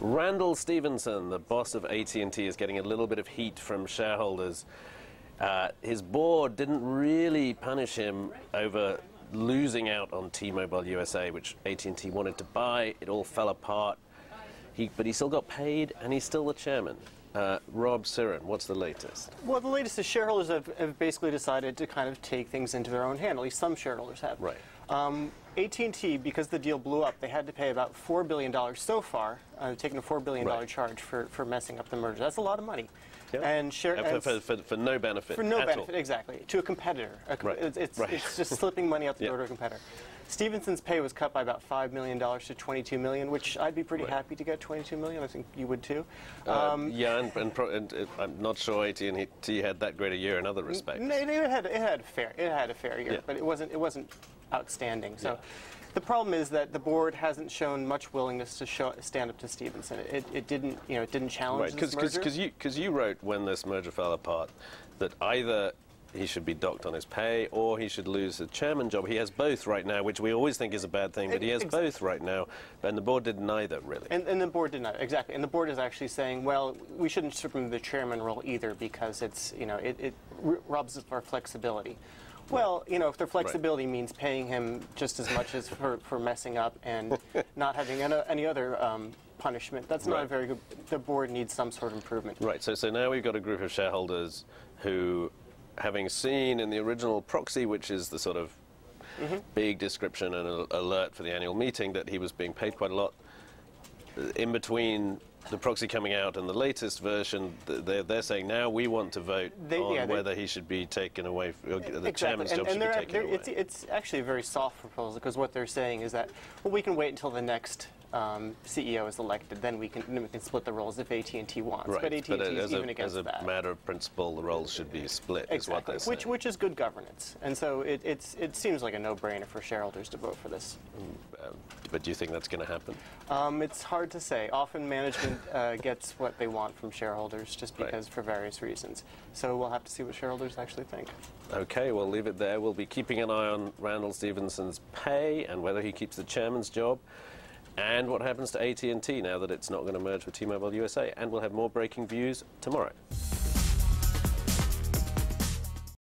Randall Stephenson, the boss of AT&T, is getting a little bit of heat from shareholders. His board didn't really punish him over losing out on T-Mobile USA, which AT&T wanted to buy. It all fell apart. But he still got paid, and he's still the chairman. Rob Siren, what's the latest? Well, the latest is shareholders have basically decided to kind of take things into their own hand. At least some shareholders have. Right. AT&T, because the deal blew up, they had to pay about $4 billion so far, taking a $4 billion charge for messing up the merger. That's a lot of money. Yeah. And for no benefit. For no at benefit, all. exactly. To a competitor. It's just slipping money out the door to a competitor. Stevenson's pay was cut by about $5 million to $22 million, which I'd be pretty happy to get $22 million. I think you would too. Yeah, and I'm not sure AT&T had that great a year in other respects. No, it had a fair year, but it wasn't outstanding. So. The problem is that the board hasn't shown much willingness to stand up to Stephenson. It didn't challenge this merger. Because you wrote when this merger fell apart that either he should be docked on his pay or he should lose the chairman job. He has both right now, which we always think is a bad thing, but he has both right now, and the board did neither, really. And the board did not, exactly. And the board is actually saying, well, we shouldn't strip him of the chairman role either because it robs us of our flexibility. Well, if their flexibility means paying him just as much as for messing up and not having any other punishment, that's not a very good. The board needs some sort of improvement. Right. So now we've got a group of shareholders who, having seen in the original proxy, which is the sort of big description and alert for the annual meeting, that he was being paid quite a lot, in between the proxy coming out and the latest version, they're saying now we want to vote on whether he should be taken away, the chairman's job should be taken away. It's actually a very soft proposal because what they're saying is that, well, we can wait until the next CEO is elected, then we can split the roles if AT&T wants. Right. But AT&T is even against that. As a matter of principle, the roles should be split, is what they're saying. Which is good governance. And so it seems like a no-brainer for shareholders to vote for this. But do you think that's going to happen? It's hard to say. Often management gets what they want from shareholders just because for various reasons. So we'll have to see what shareholders actually think. Okay, we'll leave it there. We'll be keeping an eye on Randall Stephenson's pay and whether he keeps the chairman's job, and what happens to AT&T now that it's not going to merge with T-Mobile USA. And we'll have more breaking views tomorrow.